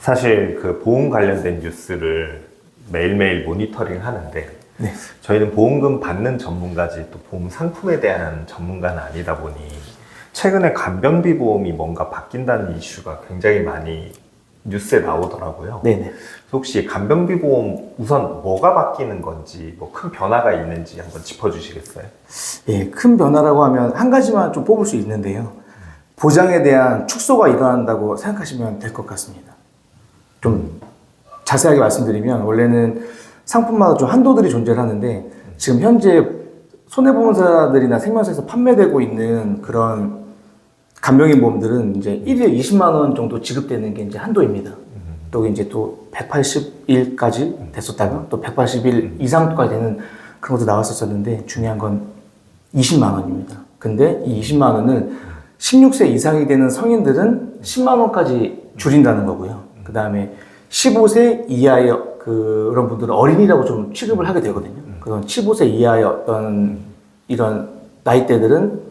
사실 그 보험 관련된 뉴스를 매일매일 모니터링 하는데 네. 저희는 보험금 받는 전문가지 또 보험 상품에 대한 전문가는 아니다 보니 최근에 간병비 보험이 뭔가 바뀐다는 이슈가 굉장히 많이 뉴스에 나오더라고요. 네네. 혹시 간병비 보험 우선 뭐가 바뀌는 건지 뭐 큰 변화가 있는지 한번 짚어주시겠어요? 예, 큰 변화라고 하면 한 가지만 좀 뽑을 수 있는데요. 보장에 대한 축소가 일어난다고 생각하시면 될 것 같습니다. 좀 자세하게 말씀드리면 원래는 상품마다 좀 한도들이 존재하는데 지금 현재 손해보험사들이나 생명사에서 판매되고 있는 그런 간병인 보험들은 이제 1일에 20만 원 정도 지급되는 게 이제 한도입니다. 또 이제 또 180일까지 됐었다가 또 180일 이상까지 되는 그런 것도 나왔었는데 중요한 건 20만 원입니다. 근데 이 20만 원을 16세 이상이 되는 성인들은 10만 원까지 줄인다는 거고요. 그 다음에 15세 이하의 그런 분들은 어린이라고 좀 취급을 하게 되거든요. 그런 15세 이하의 어떤 이런 나이대들은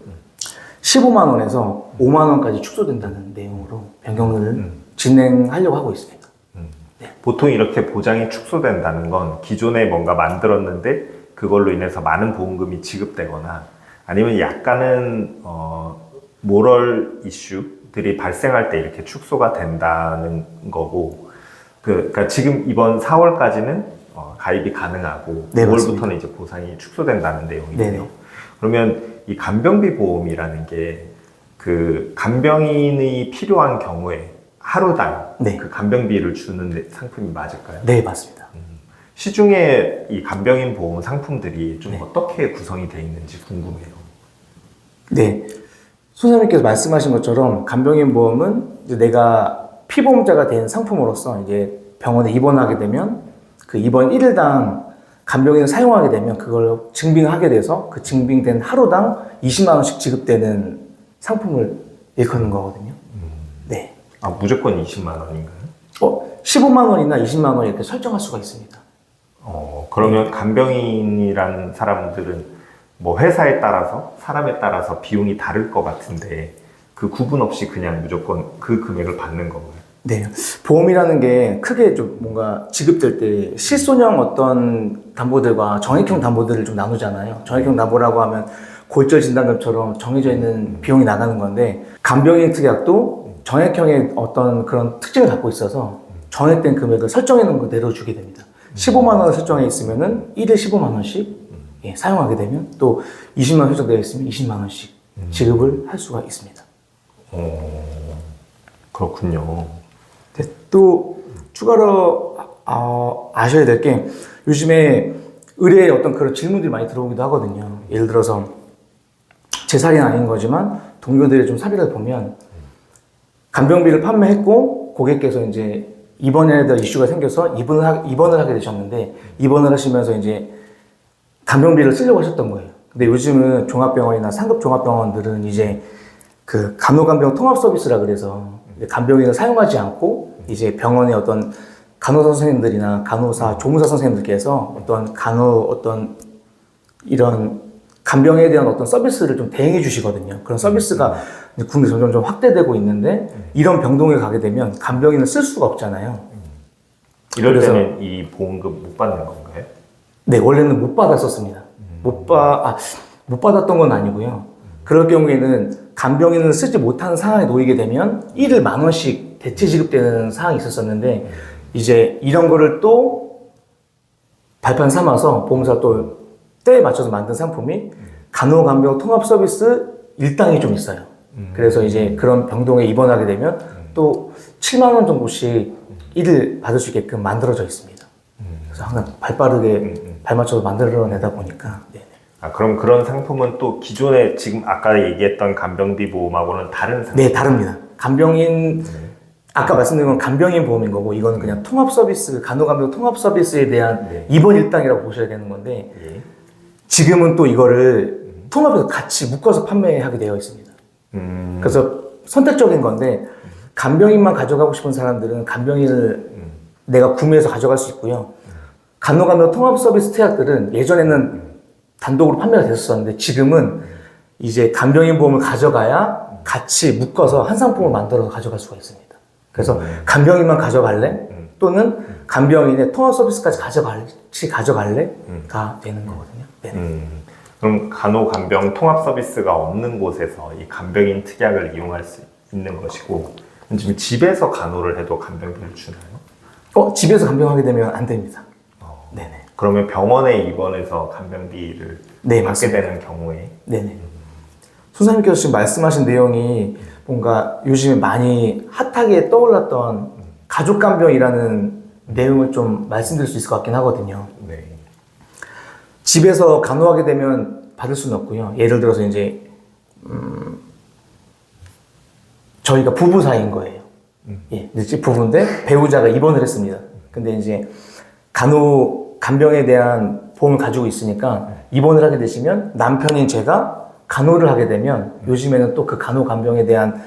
15만 원에서 5만 원까지 축소된다는 내용으로 변경을 진행하려고 하고 있습니다. 네. 보통 이렇게 보장이 축소된다는 건 기존에 뭔가 만들었는데 그걸로 인해서 많은 보험금이 지급되거나 아니면 약간은 모럴 이슈들이 발생할 때 이렇게 축소가 된다는 거고 그러니까 지금 이번 4월까지는 가입이 가능하고 네, 5월부터는 이제 보상이 축소된다는 내용이고요. 네네. 그러면 이 간병비 보험이라는 게 그 간병인이 필요한 경우에 하루당 네. 그 간병비를 주는 상품이 맞을까요? 네, 맞습니다. 시중에 이 간병인 보험 상품들이 좀 네. 어떻게 구성이 되어 있는지 궁금해요. 네. 소장님께서 말씀하신 것처럼 간병인 보험은 이제 내가 피보험자가 된 상품으로서 이제 병원에 입원하게 되면 그 입원 1일당 간병인을 사용하게 되면 그걸 증빙하게 돼서 그 증빙된 하루당 20만 원씩 지급되는 상품을 일컫는 거거든요. 네. 아, 무조건 20만 원인가요? 15만 원이나 20만 원 이렇게 설정할 수가 있습니다. 그러면 간병인이라는 사람들은 뭐 회사에 따라서 사람에 따라서 비용이 다를 것 같은데 그 구분 없이 그냥 무조건 그 금액을 받는 건가요? 네. 보험이라는 게 크게 좀 뭔가 지급될 때 실손형 어떤 담보들과 정액형 담보들을 좀 나누잖아요. 정액형 담보라고 하면 골절 진단금처럼 정해져 있는 비용이 나가는 건데 간병인 특약도 정액형의 어떤 그런 특징을 갖고 있어서 정액된 금액을 설정해 놓은 거 내려주게 됩니다. 15만 원을 설정해 있으면은 1일 15만 원씩 사용하게 되면 또 20만 원 설정되어 있으면 20만 원씩 지급을 할 수가 있습니다. 그렇군요. 네, 또 추가로 아셔야 될 게 요즘에 의뢰에 어떤 그런 질문들이 많이 들어오기도 하거든요. 예를 들어서 제 사례는 아닌 거지만 동료들의 좀 사례를 보면 간병비를 판매했고 고객께서 이제 입원에 대한 이슈가 생겨서 입원을 하게 되셨는데 입원을 하시면서 이제 간병비를 쓰려고 하셨던 거예요. 근데 요즘은 종합병원이나 상급 종합병원들은 이제 그 간호간병 통합 서비스라 그래서 간병인을 사용하지 않고 이제 병원의 어떤 간호사 선생님들이나 간호사, 조무사 선생님들께서 어떤 이런 간병에 대한 어떤 서비스를 좀 대행해 주시거든요. 그런 서비스가 국내 점점 좀 확대되고 있는데 이런 병동에 가게 되면 간병인을 쓸 수가 없잖아요. 이럴 때는 이 보험금 못 받는 건가요? 네, 원래는 못 받았었습니다. 못 받았던 건 아니고요. 그럴 경우에는 간병인을 쓰지 못하는 상황에 놓이게 되면 1일 10,000 원씩 대체 지급되는 상황이 있었었는데 이제 이런 거를 또 발판 삼아서 보험사가 또 때에 맞춰서 만든 상품이 간호간병 통합 서비스 일당이 좀 있어요. 그래서 이제 그런 병동에 입원하게 되면 또 7만 원 정도씩 일을 받을 수 있게끔 만들어져 있습니다. 그래서 항상 발빠르게 발맞춰서 만들어내다 보니까. 네네. 그럼 그런 상품은 또 기존에 지금 아까 얘기했던 간병비 보험하고는 다른 상품? 네, 다릅니다. 간병인 아까 말씀드린 건 간병인 보험인 거고 이거는 그냥 통합 서비스, 간호간병 통합 서비스에 대한 입원 일당이라고 보셔야 되는 건데 지금은 또 이거를 통합해서 같이 묶어서 판매하게 되어 있습니다. 그래서 선택적인 건데 간병인만 가져가고 싶은 사람들은 간병인을 내가 구매해서 가져갈 수 있고요. 간호간병 통합 서비스 특약들은 예전에는 단독으로 판매가 됐었는데 지금은 이제 간병인 보험을 가져가야 같이 묶어서 한 상품을 만들어서 가져갈 수가 있습니다. 그래서 간병인만 가져갈래? 또는 간병인의 통합 서비스까지 가져갈래?가 되는 거거든요. 네. 그럼 간호간병 통합 서비스가 없는 곳에서 이 간병인 특약을 이용할 수 있는 것이고, 지금 집에서 간호를 해도 간병비를 주나요? 집에서 간병하게 되면 안 됩니다. 네네. 그러면 병원에 입원해서 간병비를 네, 받게 맞습니다. 되는 경우에 네네. 소장님께서 지금 말씀하신 내용이 뭔가 요즘에 많이 핫하게 떠올랐던 가족 간병이라는 내용을 좀 말씀드릴 수 있을 것 같긴 하거든요. 네. 집에서 간호하게 되면 받을 수는 없고요. 예를 들어서 이제 저희가 부부 사이인 거예요. 예, 이제 부부인데 배우자가 입원을 했습니다. 근데 이제 간병에 대한 보험을 가지고 있으니까 입원을 하게 되시면 남편인 제가 간호를 하게 되면 요즘에는 또 그 간병에 대한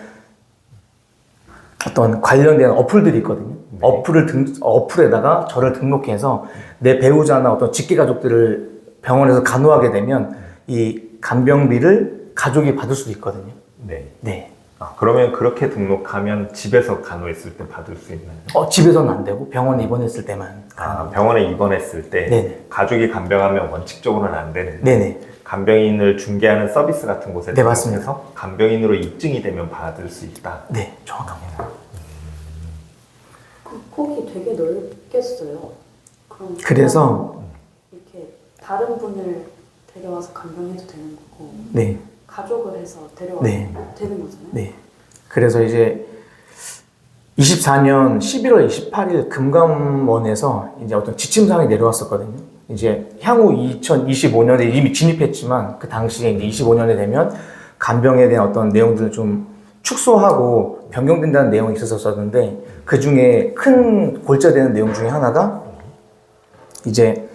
어떤 관련된 어플들이 있거든요. 어플에다가 저를 등록해서 내 배우자나 어떤 직계 가족들을 병원에서 간호하게 되면 이 간병비를 가족이 받을 수도 있거든요. 네. 네. 그러면 그렇게 등록하면 집에서 간호했을 때 받을 수 있나요? 집에서는 안 되고 병원에 입원했을 때만. 병원에 입원했을 때 네네. 가족이 간병하면 원칙적으로는 안 되는데 네네. 간병인을 중개하는 서비스 같은 곳에 네, 맞습니다. 등록해서 간병인으로 입증이 되면 받을 수 있다. 네, 정확합니다. 그 폭이 되게 넓겠어요. 그럼 그래서 이렇게 다른 분을 데려와서 간병해도 되는 거고 네. 가족을 해서 데려와도 네. 되는 거잖아요. 네. 그래서 이제 24년 11월 28일 금감원에서 이제 어떤 지침사항이 내려왔었거든요. 이제 향후 2025년에 이미 진입했지만 그 당시에 이제 25년에 되면 간병에 대한 어떤 내용들을 좀 축소하고 변경된다는 내용이 있었었는데 그 중에 큰 골자가 되는 내용 중에 하나가 이제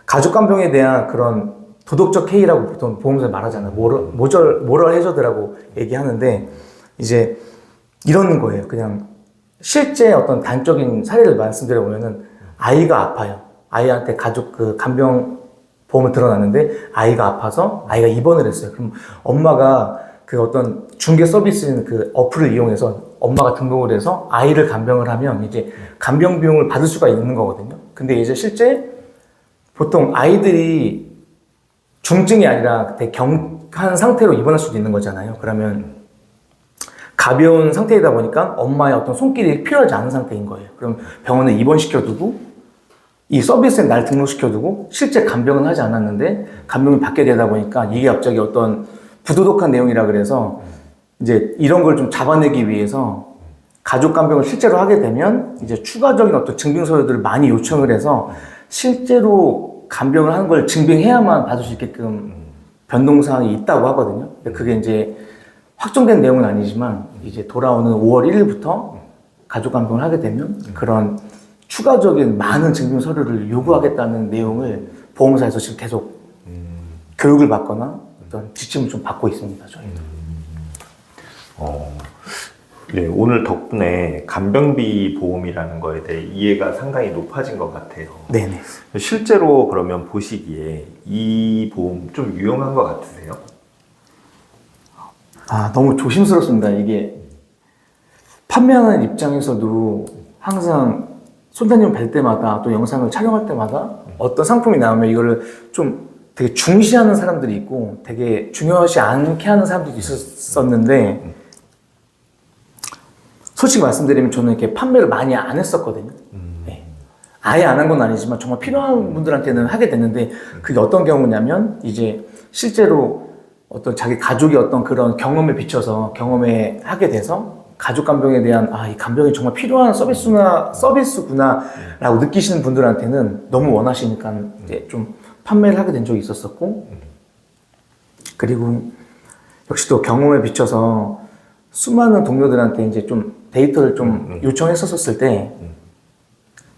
가족 간병에 대한 그런 도덕적 해이라고 보통 보험사에 말하잖아요. 모럴 해저드라고 얘기하는데 이제 이런 거예요. 그냥 실제 어떤 단적인 사례를 말씀드려보면은 아이가 아파요. 아이한테 가족 간병 보험을 들어놨는데 아이가 아파서 아이가 입원을 했어요. 그럼 엄마가 그 어떤 중개 서비스인 그 어플을 이용해서 엄마가 등록을 해서 아이를 간병을 하면 이제 간병 비용을 받을 수가 있는 거거든요. 근데 이제 실제 보통 아이들이 중증이 아니라 되게 경한 상태로 입원할 수도 있는 거잖아요. 그러면 가벼운 상태이다 보니까 엄마의 어떤 손길이 필요하지 않은 상태인 거예요. 그럼 병원에 입원시켜두고 이 서비스에 날 등록시켜두고 실제 간병은 하지 않았는데 간병을 받게 되다 보니까 이게 갑자기 어떤 부도덕한 내용이라 그래서 이제 이런 걸 좀 잡아내기 위해서 가족 간병을 실제로 하게 되면 이제 추가적인 어떤 증빙 서류들을 많이 요청을 해서 실제로 간병을 하는 걸 증빙해야만 받을 수 있게끔 변동사항이 있다고 하거든요. 근데 그게 이제 확정된 내용은 아니지만 이제 돌아오는 5월 1일부터 가족 간병을 하게 되면 그런 추가적인 많은 증빙 서류를 요구하겠다는 내용을 보험사에서 지금 계속 교육을 받거나 어떤 지침을 좀 받고 있습니다. 저희는. 네, 오늘 덕분에 간병비 보험이라는 거에 대해 이해가 상당히 높아진 것 같아요. 네네. 실제로 그러면 보시기에 이 보험 좀 유용한 것 같으세요? 너무 조심스럽습니다. 이게 판매하는 입장에서도 항상 손단님 뵐 때마다 또 영상을 촬영할 때마다 어떤 상품이 나오면 이거를 좀 되게 중시하는 사람들이 있고 되게 중요하지 않게 하는 사람들도 있었는데 솔직히 말씀드리면 저는 이렇게 판매를 많이 안 했었거든요. 네. 아예 안 한 건 아니지만 정말 필요한 분들한테는 하게 됐는데 그게 어떤 경우냐면 이제 실제로 어떤 자기 가족이 어떤 그런 경험에 비춰서 경험에 하게 돼서 가족 간병에 대한 이 간병이 정말 필요한 서비스구나 라고 느끼시는 분들한테는 너무 원하시니까 이제 좀 판매를 하게 된 적이 있었었고 그리고 역시 또 경험에 비춰서 수많은 동료들한테 이제 좀 데이터를 좀 요청했었을 때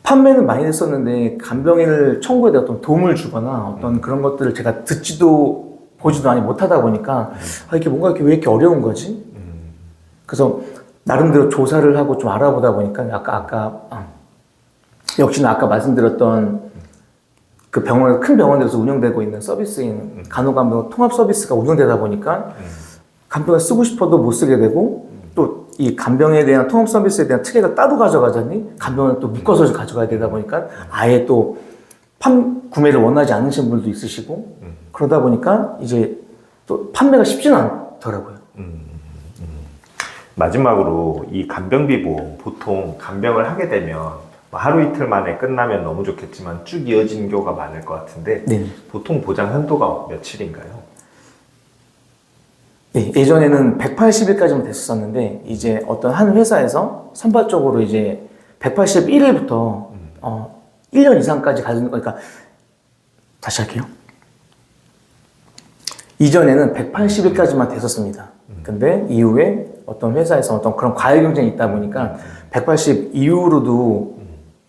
판매는 많이 됐었는데 간병인을 청구에 대한 어떤 도움을 주거나 어떤 그런 것들을 제가 듣지도 보지도 많이 못하다 보니까 이게 뭔가 이렇게 왜 이렇게 어려운 거지? 그래서 나름대로 조사를 하고 좀 알아보다 보니까 역시나 아까 말씀드렸던 그 큰 병원에서 운영되고 있는 서비스인 간호간병 통합 서비스가 운영되다 보니까 간병을 쓰고 싶어도 못 쓰게 되고 또 이 간병에 대한 통합 서비스에 대한 특약을 따로 가져가자니 간병을 또 묶어서 가져가야 되다 보니까 아예 또 구매를 원하지 않으신 분들도 있으시고 그러다 보니까 이제 또 판매가 쉽지는 않더라고요. 마지막으로 이 간병비 보험, 보통 간병을 하게 되면 뭐 하루 이틀 만에 끝나면 너무 좋겠지만 쭉 이어지는 경우가 많을 것 같은데 네. 보통 보장 한도가 며칠인가요? 네, 예전에는 180일까지만 됐었는데 이제 어떤 한 회사에서 선발적으로 이제 181일부터 1년 이상까지 가는 거니까 다시 할게요. 이전에는 180일까지만 됐었습니다. 근데 이후에 어떤 회사에서 어떤 그런 과열 경쟁이 있다 보니까 180 이후로도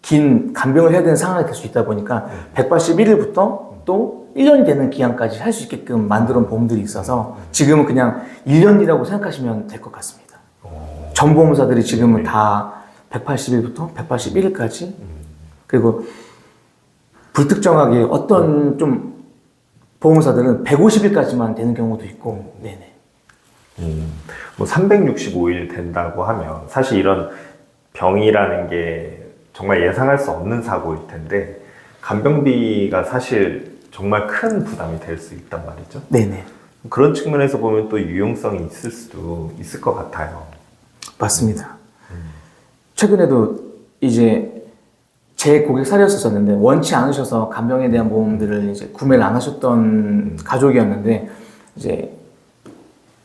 긴 간병을 해야 되는 상황이 될 수 있다 보니까 181일부터 또 1년이 되는 기한까지 할 수 있게끔 만들어 놓은 보험들이 있어서 지금은 그냥 1년이라고 생각하시면 될 것 같습니다. 전 보험사들이 지금은 다 180일부터 181일까지 그리고 불특정하게 어떤 좀 보험사들은 150일까지만 되는 경우도 있고 네네. 뭐 365일 된다고 하면 사실 이런 병이라는 게 정말 예상할 수 없는 사고일 텐데 간병비가 사실 정말 큰 부담이 될 수 있단 말이죠. 네네. 그런 측면에서 보면 또 유용성이 있을 수도 있을 것 같아요. 맞습니다. 최근에도 이제 제 고객 사례였었는데 원치 않으셔서 간병에 대한 보험들을 이제 구매를 안 하셨던 가족이었는데 이제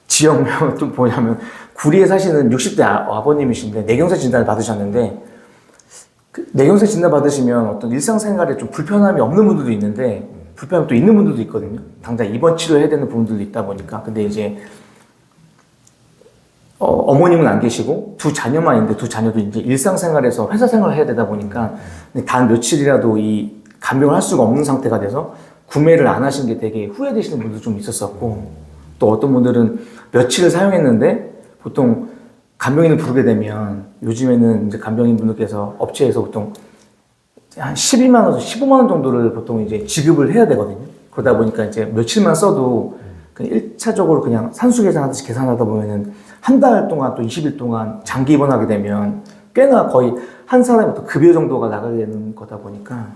지역명을 좀 보냐면 구리에 사시는 60대 아버님이신데 뇌경색 진단을 받으셨는데 그 뇌경색 진단 받으시면 어떤 일상생활에 좀 불편함이 없는 분들도 있는데 불편함이 또 있는 분들도 있거든요. 당장 입원 치료해야 되는 부분들도 있다 보니까 근데 이제 어머님은 안 계시고 두 자녀만 있는데 두 자녀도 이제 일상생활에서 회사 생활을 해야 되다 보니까 단 며칠이라도 이 간병을 할 수가 없는 상태가 돼서 구매를 안 하신 게 되게 후회되시는 분도 좀 있었었고 또 어떤 분들은 며칠을 사용했는데 보통 간병인을 부르게 되면 요즘에는 이제 간병인 분들께서 업체에서 보통 한 12만 원에서 15만 원 정도를 보통 이제 지급을 해야 되거든요. 그러다 보니까 이제 며칠만 써도 그냥 1차적으로 그냥 산수 계산하듯이 계산하다 보면은 한 달 동안 또 20일 동안 장기 입원하게 되면 꽤나 거의 한 사람의 어떤 급여 정도가 나가게 되는 거다 보니까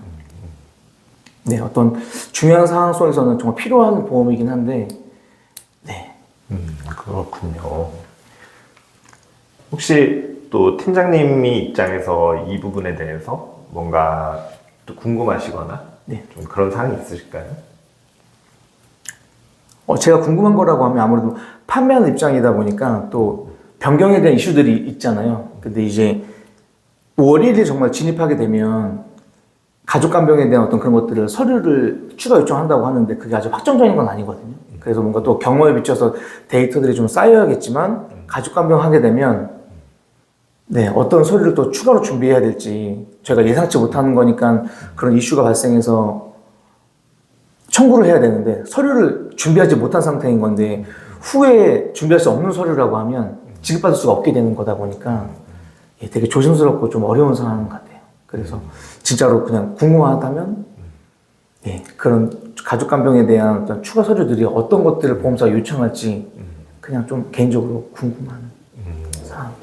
네, 어떤 중요한 상황 속에서는 정말 필요한 보험이긴 한데 네. 그렇군요. 혹시 또 팀장님이 입장에서 이 부분에 대해서 뭔가 또 궁금하시거나 네. 좀 그런 사항이 있으실까요? 제가 궁금한 거라고 하면 아무래도 판매하는 입장이다 보니까 또 변경에 대한 이슈들이 있잖아요. 근데 이제 월일이 정말 진입하게 되면 가족 간병에 대한 어떤 그런 것들을 서류를 추가 요청한다고 하는데 그게 아주 확정적인 건 아니거든요. 그래서 뭔가 또 경험에 비춰서 데이터들이 좀 쌓여야겠지만 가족 간병 하게 되면 네, 어떤 서류를 또 추가로 준비해야 될지 저희가 예상치 못하는 거니까 그런 이슈가 발생해서 청구를 해야 되는데 서류를 준비하지 못한 상태인 건데 후에 준비할 수 없는 서류라고 하면 지급받을 수가 없게 되는 거다 보니까 되게 조심스럽고 좀 어려운 상황 같아요. 그래서 진짜로 그냥 궁금하다면 그런 가족 간병에 대한 어떤 추가 서류들이 어떤 것들을 보험사가 요청할지 그냥 좀 개인적으로 궁금한 사항.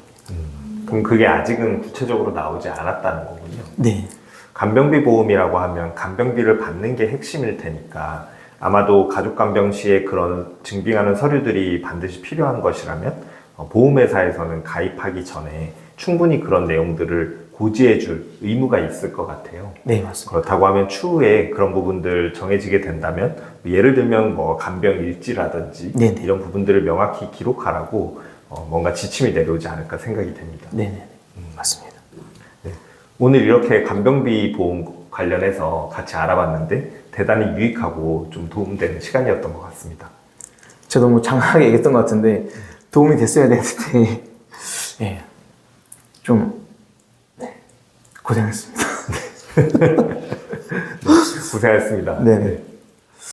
그럼 그게 아직은 구체적으로 나오지 않았다는 거군요. 네. 간병비 보험이라고 하면 간병비를 받는 게 핵심일 테니까 아마도 가족 간병 시에 그런 증빙하는 서류들이 반드시 필요한 것이라면 보험회사에서는 가입하기 전에 충분히 그런 내용들을 고지해 줄 의무가 있을 것 같아요. 네, 맞습니다. 그렇다고 하면 추후에 그런 부분들 정해지게 된다면 예를 들면 뭐 간병 일지라든지 네네. 이런 부분들을 명확히 기록하라고 뭔가 지침이 내려오지 않을까 생각이 됩니다. 네네. 맞습니다. 네. 오늘 이렇게 간병비 보험 관련해서 같이 알아봤는데 대단히 유익하고 좀 도움되는 시간이었던 것 같습니다. 제가 너무 장황하게 얘기했던 것 같은데 도움이 됐어야 되는데 예, 좀 고생했습니다. 고생하셨습니다. 네네.